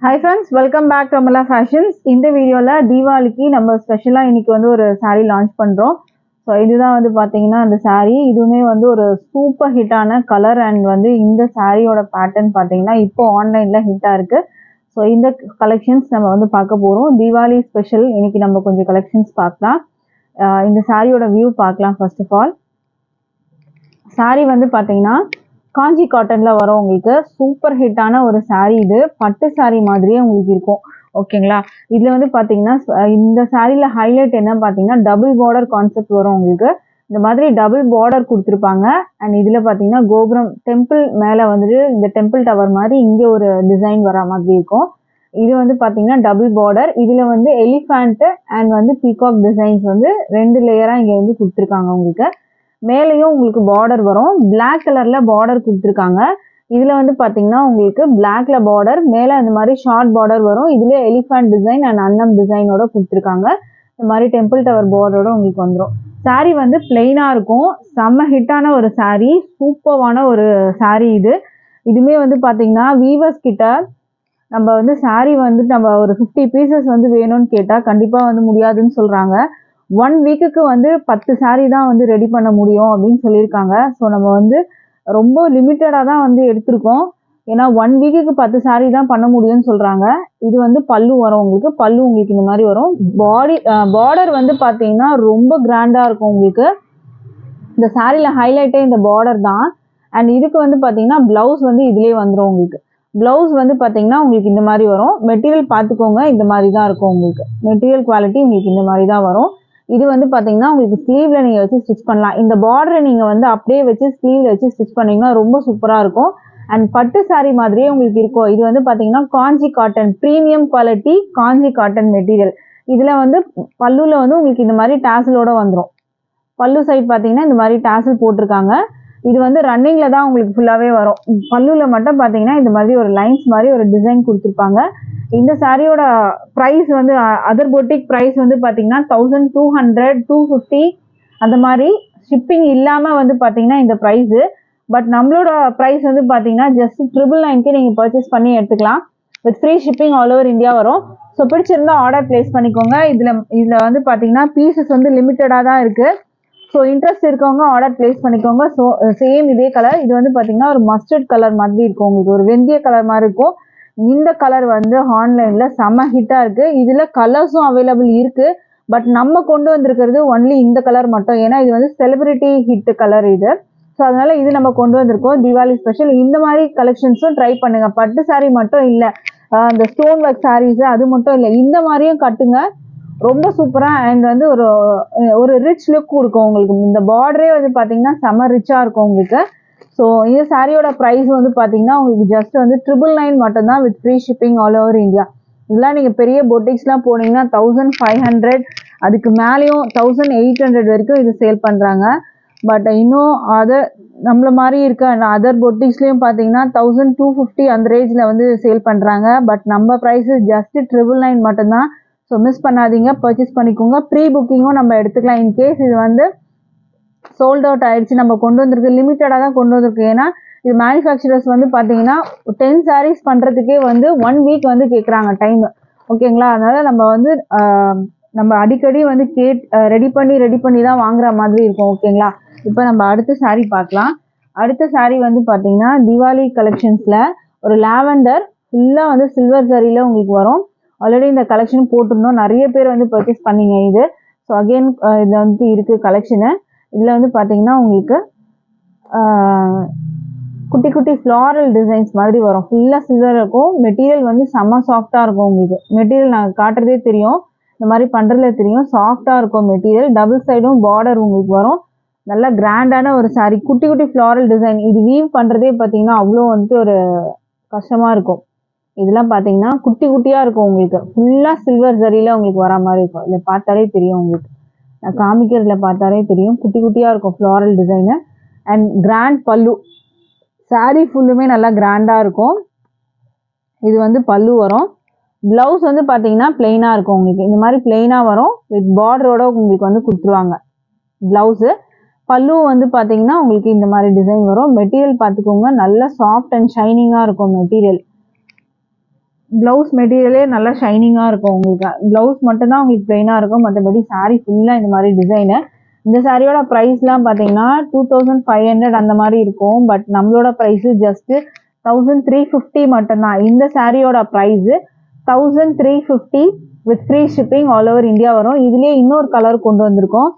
Hi friends, welcome back to Amala Fashions. இந்த வீடியோல தீபாவளிக்கு நம்ம ஸ்பெஷலா இன்னைக்கு வந்து ஒரு saree லான்ச் பண்றோம். ஸோ இதுதான் வந்து பாத்தீங்கன்னா அந்த saree. இதுவுமே வந்து ஒரு சூப்பர் ஹிட்டான கலர் அண்ட் வந்து இந்த சாரியோட பேட்டர்ன் பாத்தீங்கன்னா இப்போ ஆன்லைன்ல ஹிட்டா இருக்கு. ஸோ இந்த கலெக்ஷன்ஸ் நம்ம வந்து பார்க்க போறோம். தீபாவளி ஸ்பெஷல் இன்னைக்கு நம்ம கொஞ்சம் கலெக்ஷன்ஸ் பார்க்கலாம். இந்த சாரியோட வியூ பார்க்கலாம். ஃபர்ஸ்ட் ஆஃப் ஆல் saree வந்து பாத்தீங்கன்னா காஞ்சி காட்டன்ல வரும். உங்களுக்கு சூப்பர் ஹிட்டான ஒரு saree. இது பட்டு saree மாதிரியே உங்களுக்கு இருக்கும். ஓகேங்களா? இதுல வந்து பாத்தீங்கன்னா இந்த சாரியில ஹைலைட் என்ன பாத்தீங்கன்னா டபுள் பார்டர் கான்செப்ட் வரும். உங்களுக்கு இந்த மாதிரி டபுள் பார்டர் கொடுத்துருப்பாங்க. அண்ட் இதுல பாத்தீங்கன்னா கோபுரம் டெம்பிள் மேல வந்துட்டு இந்த டெம்பிள் டவர் மாதிரி இங்க ஒரு டிசைன் வர மாதிரி இருக்கும். இது வந்து பாத்தீங்கன்னா டபுள் பார்டர். இதுல வந்து எலிஃபண்ட் அண்ட் வந்து பீகாக் டிசைன்ஸ் வந்து 2 லேயரா இங்க வந்து கொடுத்துருக்காங்க. உங்களுக்கு மேலேயும் உங்களுக்கு பார்டர் வரும். பிளாக் கலர்ல பார்டர் கொடுத்துருக்காங்க. இதுல வந்து பாத்தீங்கன்னா உங்களுக்கு பிளாக்ல பார்டர், மேல இந்த மாதிரி ஷார்ட் பார்டர் வரும். இதுல எலிஃபண்ட் டிசைன் அண்ட் அன்னம் டிசைனோட கொடுத்துருக்காங்க. இந்த மாதிரி டெம்பிள் டவர் பார்டரோட உங்களுக்கு வந்துடும். சாரி வந்து பிளெயினா இருக்கும். செம்ம ஹிட்டான ஒரு சாரி, சூப்பரான ஒரு சாரி இது. இதுமே வந்து பாத்தீங்கன்னா வீவர்ஸ் கிட்ட நம்ம வந்து சாரி வந்து நம்ம ஒரு 50 பீசஸ் வந்து வேணும்னு கேட்டா கண்டிப்பா வந்து முடியாதுன்னு சொல்றாங்க. 1 வீக்குக்கு வந்து 10 saree தான் வந்து ரெடி பண்ண முடியும் அப்படின்னு சொல்லியிருக்காங்க. ஸோ நம்ம வந்து ரொம்ப லிமிட்டடாக தான் வந்து எடுத்திருக்கோம். ஏன்னா 1 வீக்குக்கு 10 saree தான் பண்ண முடியும்னு சொல்றாங்க. இது வந்து பல்லு வரும். உங்களுக்கு பல்லு உங்களுக்கு இந்த மாதிரி வரும். பார்டர் வந்து பார்த்தீங்கன்னா ரொம்ப கிராண்டா இருக்கும். உங்களுக்கு இந்த சாரியில ஹைலைட்டே இந்த பார்டர் தான். அண்ட் இதுக்கு வந்து பார்த்தீங்கன்னா பிளவுஸ் வந்து இதுலேயே வந்துடும். உங்களுக்கு பிளவுஸ் வந்து பார்த்தீங்கன்னா உங்களுக்கு இந்த மாதிரி வரும். மெட்டீரியல் பார்த்துக்கோங்க, இந்த மாதிரி தான் இருக்கும். உங்களுக்கு மெட்டீரியல் குவாலிட்டி உங்களுக்கு இந்த மாதிரி தான் வரும். இது வந்து பாத்தீங்கன்னா உங்களுக்கு ஸ்லீவ்ல நீங்க வச்சு ஸ்டிச் பண்ணலாம். இந்த பார்டரை நீங்க வந்து அப்படியே வச்சு ஸ்லீவ்ல வச்சு ஸ்டிச் பண்ணீங்கன்னா ரொம்ப சூப்பரா இருக்கும். அண்ட் பட்டு சாரி மாதிரியே உங்களுக்கு இருக்கும். இது வந்து பாத்தீங்கன்னா காஞ்சி காட்டன், பிரீமியம் குவாலிட்டி காஞ்சி காட்டன் மெட்டீரியல். இதுல வந்து பல்லுல வந்து உங்களுக்கு இந்த மாதிரி டாசலோட வந்துடும். பல்லு சைட் பாத்தீங்கன்னா இந்த மாதிரி டாசல் போட்டிருக்காங்க. இது வந்து ரன்னிங்ல தான் உங்களுக்கு ஃபுல்லாவே வரும். பல்லுல மட்டும் பாத்தீங்கன்னா இந்த மாதிரி ஒரு லைன்ஸ் மாதிரி ஒரு டிசைன் கொடுத்துருப்பாங்க. இந்த சாரியோட ப்ரைஸ் வந்து அதர் பொட்டிக் ப்ரைஸ் வந்து பார்த்தீங்கன்னா 1200 250 அந்த மாதிரி ஷிப்பிங் இல்லாமல் வந்து பார்த்தீங்கன்னா இந்த ப்ரைஸு. பட் நம்மளோட ப்ரைஸ் வந்து பார்த்தீங்கன்னா ஜஸ்ட் 999க்கு நீங்கள் பர்ச்சேஸ் பண்ணி எடுத்துக்கலாம். With free shipping all over India வரும். ஸோ பிடிச்சிருந்தா ஆர்டர் பிளேஸ் பண்ணிக்கோங்க. இதில் வந்து பார்த்தீங்கன்னா பீசஸ் வந்து லிமிட்டடாக தான் இருக்குது. ஸோ இன்ட்ரெஸ்ட் இருக்கவங்க ஆர்டர் பிளேஸ் பண்ணிக்கோங்க. ஸோ சேம் இதே கலர். இது வந்து பார்த்தீங்கன்னா ஒரு மஸ்டர்ட் கலர் மாதிரி இருக்கும். உங்களுக்கு ஒரு வெந்தய கலர் மாதிரி இருக்கும். இந்த கலர் வந்து ஆன்லைன்ல செம்ம ஹிட்டா இருக்கு. இதுல கலர்ஸும் அவைலபிள் இருக்கு. பட் நம்ம கொண்டு வந்திருக்கிறது ஒன்லி இந்த கலர் மட்டும். ஏன்னா இது வந்து செலிபிரிட்டி ஹிட் கலர் இது. ஸோ அதனால இது நம்ம கொண்டு வந்திருக்கோம் தீபாவளி ஸ்பெஷல். இந்த மாதிரி கலெக்ஷன்ஸும் ட்ரை பண்ணுங்க. பட்டு சாரி மட்டும் இல்லை, அந்த ஸ்டோன் ஒர்க் சாரீஸ் அது மட்டும் இல்லை, இந்த மாதிரியும் கட்டுங்க. ரொம்ப சூப்பரா அண்ட் வந்து ஒரு ஒரு ரிச் லுக் கொடுக்கும் உங்களுக்கு. இந்த பார்டரே வந்து பாத்தீங்கன்னா செம்ம ரிச்சா இருக்கும் உங்களுக்கு. ஸோ இந்த சாரியோட ப்ரைஸ் வந்து பார்த்தீங்கன்னா உங்களுக்கு ஜஸ்ட் வந்து 999 மட்டும்தான் with free shipping all over India. இதெல்லாம் நீங்கள் பெரிய பொட்டிக்ஸ்லாம் போனீங்கன்னா 1500, அதுக்கு மேலேயும் 1800 வரைக்கும் இது சேல் பண்ணுறாங்க. பட் இன்னும் அதர் நம்மள மாதிரி இருக்க அதர் பொட்டிக்ஸ்லேயும் பார்த்தீங்கன்னா 1250 அந்த ரேஞ்சில் வந்து சேல் பண்ணுறாங்க. பட் நம்ம ப்ரைஸு ஜஸ்ட் 999 மட்டும்தான். ஸோ மிஸ் பண்ணாதீங்க, பர்ச்சேஸ் பண்ணிக்கோங்க. ப்ரீ புக்கிங்கும் நம்ம எடுத்துக்கலாம். இன்கேஸ் இது வந்து சோல்ட் அவுட் ஆயிடுச்சு, நம்ம கொண்டு வந்திருக்கு லிமிட்டடாக தான் கொண்டு வந்திருக்கு. ஏன்னா இது மேனுஃபேக்சரர்ஸ் வந்து பார்த்தீங்கன்னா 10 sarees பண்ணுறதுக்கே வந்து 1 வீக் வந்து கேட்குறாங்க டைம். ஓகேங்களா? அதனால நம்ம வந்து நம்ம அடிக்கடி வந்து ரெடி பண்ணி தான் வாங்குற மாதிரி இருக்கும். ஓகேங்களா? இப்போ நம்ம அடுத்த saree பார்க்கலாம். அடுத்த saree வந்து பார்த்தீங்கன்னா தீபாவளி கலெக்ஷன்ஸில் ஒரு லாவெண்டர் ஃபுல்லாக வந்து சில்வர் சரியில் உங்களுக்கு வரும். ஆல்ரெடி இந்த கலெக்ஷன் போட்டிருந்தோம், நிறைய பேர் வந்து பர்ச்சேஸ் பண்ணீங்க இது. ஸோ அகெயின் இதில் வந்து இருக்குது கலெக்ஷனு. இதில் வந்து பார்த்தீங்கன்னா உங்களுக்கு குட்டி குட்டி ஃப்ளாரல் டிசைன்ஸ் மாதிரி வரும். ஃபுல்லாக சில்வர் இருக்கும். மெட்டீரியல் வந்து செம்ம சாஃப்டாக இருக்கும். உங்களுக்கு மெட்டீரியல் நாங்கள் காட்டுறதே தெரியும், இந்த மாதிரி பண்ணுறதுல தெரியும். சாஃப்டாக இருக்கும் மெட்டீரியல். டபுள் சைடும் பார்டர் உங்களுக்கு வரும். நல்லா கிராண்டான ஒரு சாரீ. குட்டி குட்டி ஃப்ளாரல் டிசைன். இது வீவ் பண்ணுறதே பார்த்தீங்கன்னா அவ்வளோ வந்துட்டு ஒரு கஷ்டமாக இருக்கும். இதெல்லாம் பார்த்தீங்கன்னா குட்டி குட்டியாக இருக்கும். உங்களுக்கு ஃபுல்லாக சில்வர் சரியில் உங்களுக்கு வர மாதிரி இருக்கும். இதை பார்த்தாலே தெரியும் உங்களுக்கு. நான் காமிக்கிறதுல பார்த்தாலே தெரியும், குட்டி குட்டியாக இருக்கும் ஃப்ளாரல் டிசைனு. அண்ட் கிராண்ட் பல்லு. சாரீ ஃபுல்லுமே நல்லா கிராண்டாக இருக்கும். இது வந்து பல்லு வரும். பிளவுஸ் வந்து பார்த்தீங்கன்னா பிளெயினாக இருக்கும். உங்களுக்கு இந்த மாதிரி பிளெயினாக வரும். வித் பார்டரோட உங்களுக்கு வந்து கொடுத்துருவாங்க பிளவுஸு. பல்லு வந்து பார்த்தீங்கன்னா உங்களுக்கு இந்த மாதிரி டிசைன் வரும். மெட்டீரியல் பார்த்துக்கோங்க, நல்லா சாஃப்ட் அண்ட் ஷைனிங்காக இருக்கும் மெட்டீரியல். ப்ளவுஸ் மெட்டீரியலே நல்லா ஷைனிங்காக இருக்கும் உங்களுக்கு. ப்ளவுஸ் மட்டும்தான் உங்களுக்கு பிளெயினாக இருக்கும், மற்றபடி saree ஃபுல்லாக இந்த மாதிரி டிசைனு. இந்த சாரியோட ப்ரைஸ்லாம் பார்த்தீங்கன்னா 2500 அந்த மாதிரி இருக்கும். பட் நம்மளோட ப்ரைஸு ஜஸ்ட்டு 1350 மட்டும்தான். இந்த சாரியோட price 1350 with free shipping all over India வரும். இதுலேயே இன்னொரு கலர் கொண்டு வந்திருக்கோம்.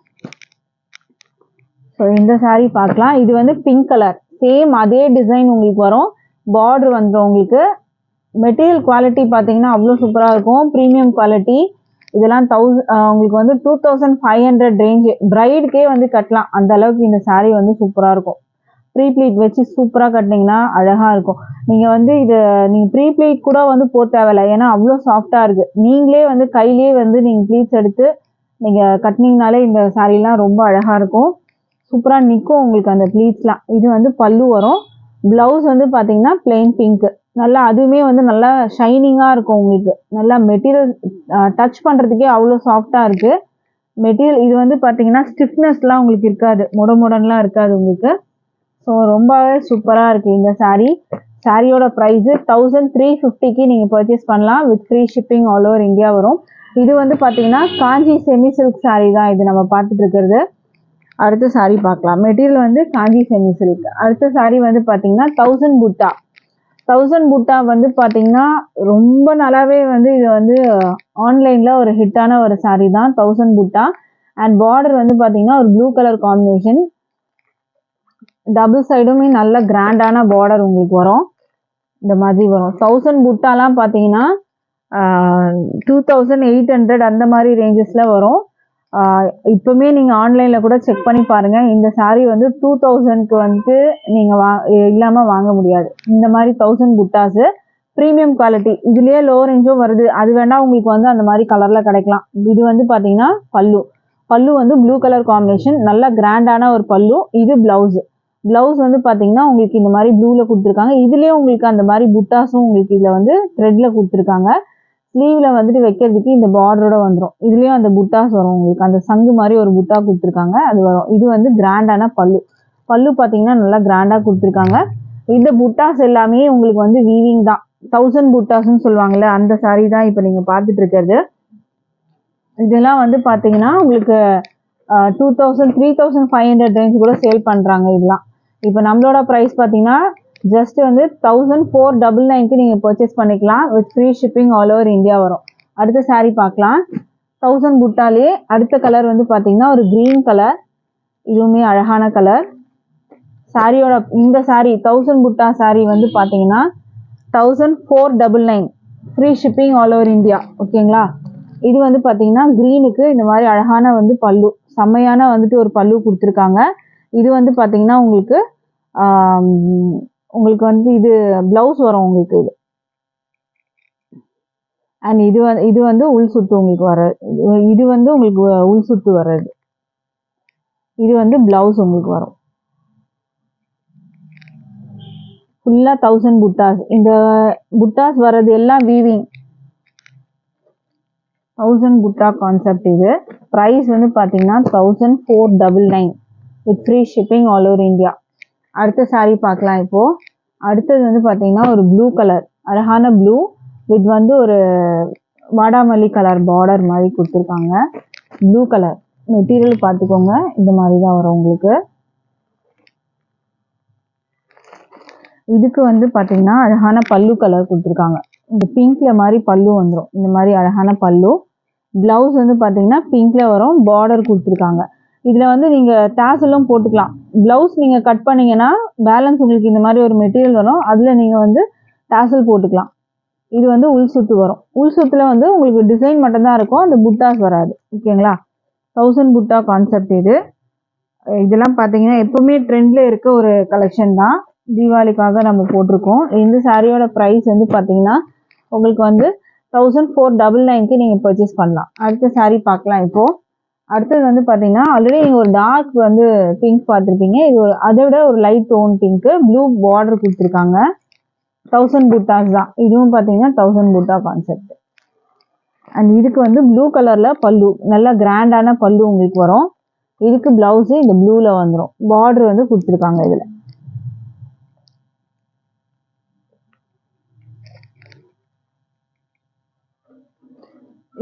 ஸோ இந்த saree பார்க்கலாம். இது வந்து பிங்க் கலர், சேம் அதே டிசைன் உங்களுக்கு வரும். பார்டர் வந்துடும் உங்களுக்கு. மெட்டீரியல் குவாலிட்டி பார்த்தீங்கன்னா அவ்வளோ சூப்பராக இருக்கும், ப்ரீமியம் குவாலிட்டி. இதெல்லாம் உங்களுக்கு வந்து 2500 ரேஞ்சு. பிரைடுக்கே வந்து கட்டலாம், அந்த அளவுக்கு இந்த saree வந்து சூப்பராக இருக்கும். ப்ரீ ப்ளீட் வச்சு சூப்பராக கட்டினீங்கன்னா அழகாக இருக்கும். நீங்கள் வந்து நீங்கள் ப்ரீ ப்ளீட் கூட வந்து போக தேவையில்லை, ஏன்னா அவ்வளோ சாஃப்டாக இருக்குது. நீங்களே வந்து கையிலே வந்து நீங்கள் ப்ளீட்ஸ் எடுத்து நீங்கள் கட்டினீங்கனாலே இந்த சாரீலாம் ரொம்ப அழகாக இருக்கும். சூப்பராக நிற்கும் உங்களுக்கு அந்த ப்ளீட்ஸ்லாம். இது வந்து பல்லு வரும். ப்ளவுஸ் வந்து பார்த்தீங்கன்னா பிளெயின் பிங்க்கு. நல்லா அதுவுமே வந்து நல்லா ஷைனிங்காக இருக்கும் உங்களுக்கு. நல்லா மெட்டீரியல் டச் பண்ணுறதுக்கே அவ்வளோ சாஃப்டாக இருக்குது மெட்டீரியல். இது வந்து பார்த்தீங்கன்னா ஸ்டிஃப்னஸ்லாம் உங்களுக்கு இருக்காது, முடமுடன்லாம் இருக்காது உங்களுக்கு. ஸோ ரொம்பவே சூப்பராக இருக்குது இந்த saree. சாரியோட ப்ரைஸு 1350க்கு நீங்கள் பர்ச்சேஸ் பண்ணலாம், with free shipping all over India வரும். இது வந்து பார்த்தீங்கன்னா காஞ்சி செமி சில்க் saree தான் இது நம்ம பார்த்துட்டு இருக்கிறது. அடுத்த saree பார்க்கலாம். மெட்டீரியல் வந்து காஞ்சி செமி சில்க். அடுத்த saree வந்து பார்த்தீங்கன்னா 1000 புட்டா. 1000 புட்டா வந்து பார்த்தீங்கன்னா ரொம்ப நல்லாவே வந்து இது வந்து ஆன்லைனில் ஒரு ஹிட்டான ஒரு saree தான் 1000 புட்டா. அண்ட் பார்டர் வந்து பார்த்தீங்கன்னா ஒரு ப்ளூ கலர் காம்பினேஷன். டபுள் சைடுமே நல்ல கிராண்டான பார்டர் உங்களுக்கு வரும். இந்த மாதிரி வரும். 1000 புட்டாலாம் பார்த்தீங்கன்னா 2800 அந்த மாதிரி ரேஞ்சஸில் வரும். இப்போவுமே நீங்கள் ஆன்லைனில் கூட செக் பண்ணி பாருங்கள். இந்த saree வந்து 2000க்கு வந்து நீங்கள் இல்லாமல் வாங்க முடியாது. இந்த மாதிரி 1000 புட்டாஸு ப்ரீமியம் குவாலிட்டி. இதுலேயே லோ ரேஞ்சும் வருது, அது வேணால் உங்களுக்கு வந்து அந்த மாதிரி கலரில் கிடைக்கலாம். இது வந்து பார்த்தீங்கன்னா பல்லு வந்து ப்ளூ கலர் காம்பினேஷன், நல்ல கிராண்டான ஒரு பல்லு. இது ப்ளவுஸ் வந்து பார்த்தீங்கன்னா உங்களுக்கு இந்த மாதிரி ப்ளூவில் கொடுத்துருக்காங்க. இதுலேயே உங்களுக்கு அந்த மாதிரி புட்டாஸும் உங்களுக்கு இதில் வந்து த்ரெட்டில் கொடுத்துருக்காங்க. ஸ்லீவில் வந்துட்டு வைக்கிறதுக்கு இந்த பார்டரோட வந்துடும். இதுலேயும் அந்த புட்டாஸ் வரும் உங்களுக்கு. அந்த சங்கு மாதிரி ஒரு புட்டா கொடுத்துருக்காங்க, அது வரும். இது வந்து கிராண்டான பல்லு பார்த்தீங்கன்னா நல்லா கிராண்டாக கொடுத்துருக்காங்க. இந்த புட்டாஸ் எல்லாமே உங்களுக்கு வந்து வீவிங் தான். 1000 புட்டாஸ்ன்னு சொல்லுவாங்கல்ல, அந்த saree தான் இப்போ நீங்கள் பார்த்துட்டு இருக்கிறது. இதெல்லாம் வந்து பார்த்தீங்கன்னா உங்களுக்கு 2000 3500 ரேஞ்ச் கூட சேல் பண்ணுறாங்க இதெல்லாம். இப்போ நம்மளோட ப்ரைஸ் பார்த்தீங்கன்னா ஜஸ்ட் வந்து 1499க்கு நீங்கள் பர்ச்சேஸ் பண்ணிக்கலாம், with free shipping all over India வரும். அடுத்த saree பார்க்கலாம். 1000 புட்டாலே அடுத்த கலர் வந்து பார்த்தீங்கன்னா ஒரு க்ரீன் கலர். இதுவுமே அழகான கலர். சாரியோட இந்த saree 1000 புட்டா saree வந்து பார்த்தீங்கன்னா 1499, free shipping all over India. ஓகேங்களா? இது வந்து பார்த்தீங்கன்னா க்ரீனுக்கு இந்த மாதிரி அழகான வந்து பல்லு, செம்மையான வந்துட்டு ஒரு பல்லு கொடுத்துருக்காங்க. இது வந்து பார்த்தீங்கன்னா உங்களுக்கு வந்து இது ப்ளவுஸ் வரும் உங்களுக்கு இது. அண்ட் இது வந்து உள் சுத்து உங்களுக்கு வர்றது. இது வந்து உங்களுக்கு உள் சுத்து வர்றது. இது வந்து ப்ளவுஸ் உங்களுக்கு வரும். ஃபுல்லாக 1000 புட்டாஸ். இந்த புட்டாஸ் வர்றது எல்லாம் வீவிங். 1000 புட்டா கான்செப்ட். இது ப்ரைஸ் வந்து பார்த்தீங்கன்னா 1499 with free shipping all over India. அடுத்த saree பார்க்கலாம். இப்போது அடுத்தது வந்து பார்த்தீங்கன்னா ஒரு ப்ளூ கலர், அழகான ப்ளூ வித் வந்து ஒரு வாடாமல்லி கலர் பார்டர் மாதிரி கொடுத்துருக்காங்க. ப்ளூ கலர் மெட்டீரியல் பார்த்துக்கோங்க, இந்த மாதிரி தான் வரும் உங்களுக்கு. இதுக்கு வந்து பார்த்தீங்கன்னா அழகான பல்லு கலர் கொடுத்துருக்காங்க. இந்த பிங்க்ல மாதிரி பல்லு வந்துடும். இந்த மாதிரி அழகான பல்லு. ப்ளவுஸ் வந்து பார்த்தீங்கன்னா பிங்க்ல வரும், பார்டர் கொடுத்துருக்காங்க. இதில் வந்து நீங்கள் டேசலும் போட்டுக்கலாம். ப்ளவுஸ் நீங்கள் கட் பண்ணிங்கன்னா பேலன்ஸ் உங்களுக்கு இந்த மாதிரி ஒரு மெட்டீரியல் வரும், அதில் நீங்கள் வந்து டேசல் போட்டுக்கலாம். இது வந்து உள் சுத்து வரும். உள் சுத்தில் வந்து உங்களுக்கு டிசைன் மட்டும்தான் இருக்கும், அந்த புட்டாஸ் வராது. ஓகேங்களா? 1000 புட்டா கான்செப்ட் இது. இதெல்லாம் பார்த்தீங்கன்னா எப்பவுமே ட்ரெண்டில் இருக்க ஒரு கலெக்ஷன் தான், தீபாவளிக்காக நம்ம போட்டிருக்கோம். இந்த சாரியோட ப்ரைஸ் வந்து பார்த்தீங்கன்னா உங்களுக்கு வந்து 1499க்கு நீங்கள் பர்ச்சேஸ் பண்ணலாம். அடுத்த saree பார்க்கலாம். இப்போது அடுத்தது வந்து பார்த்தீங்கன்னா ஆல்ரெடி நீங்கள் ஒரு டார்க் வந்து பிங்க் பார்த்துருப்பீங்க. இது அதை விட ஒரு light tone pink, blue border கொடுத்துருக்காங்க. 1000 புட்டாஸ் தான். இதுவும் பார்த்தீங்கன்னா 1000 புட்டா கான்செப்ட். அண்ட் இதுக்கு வந்து ப்ளூ கலரில் பல்லு, நல்லா கிராண்டான பல்லு உங்களுக்கு வரும். இதுக்கு ப்ளவுஸு இந்த ப்ளூவில் வந்துடும், பார்டர் வந்து கொடுத்துருக்காங்க. இதில்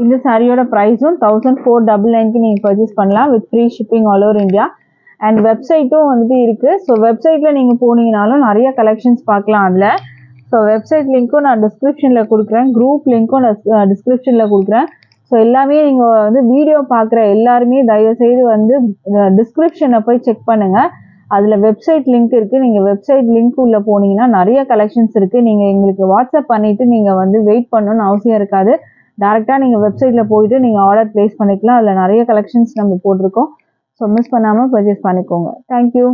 இந்த சாரியோட ப்ரைஸும் 1499க்கு நீங்கள் பர்ச்சேஸ் பண்ணலாம் with free shipping all over India. And வெப்சைட்டும் வந்துட்டு இருக்குது. ஸோ வெப்சைட்டில் நீங்கள் போனீங்கனாலும் நிறைய கலெக்ஷன்ஸ் பார்க்கலாம் அதில். ஸோ வெப்சைட் லிங்க்கும் நான் டிஸ்கிரிப்ஷனில் கொடுக்குறேன், குரூப் லிங்க்கும் நான் டிஸ்கிரிப்ஷனில் கொடுக்குறேன். ஸோ எல்லாமே நீங்கள் வந்து வீடியோ பார்க்குற எல்லாருமே தயவுசெய்து வந்து டிஸ்கிரிப்ஷனை போய் செக் பண்ணுங்கள். அதில் வெப்சைட் லிங்க் இருக்குது. நீங்கள் வெப்சைட் லிங்க் உள்ளே போனீங்கன்னா நிறைய கலெக்ஷன்ஸ் இருக்குது. நீங்கள் எங்களுக்கு வாட்ஸ்அப் பண்ணிவிட்டு நீங்கள் வந்து வெயிட் பண்ணணும்னு அவசியம் இருக்காது. டேரெக்டாக நீங்கள் வெப்சைட்டில் போயிட்டு நீங்கள் ஆர்டர் ப்ளேஸ் பண்ணிக்கலாம். அதில் நிறைய கலெக்ஷன்ஸ் நம்ம போட்டிருக்கோம். ஸோ மிஸ் பண்ணாமல் பர்ச்சேஸ் பண்ணிக்கோங்க. தேங்க்யூ.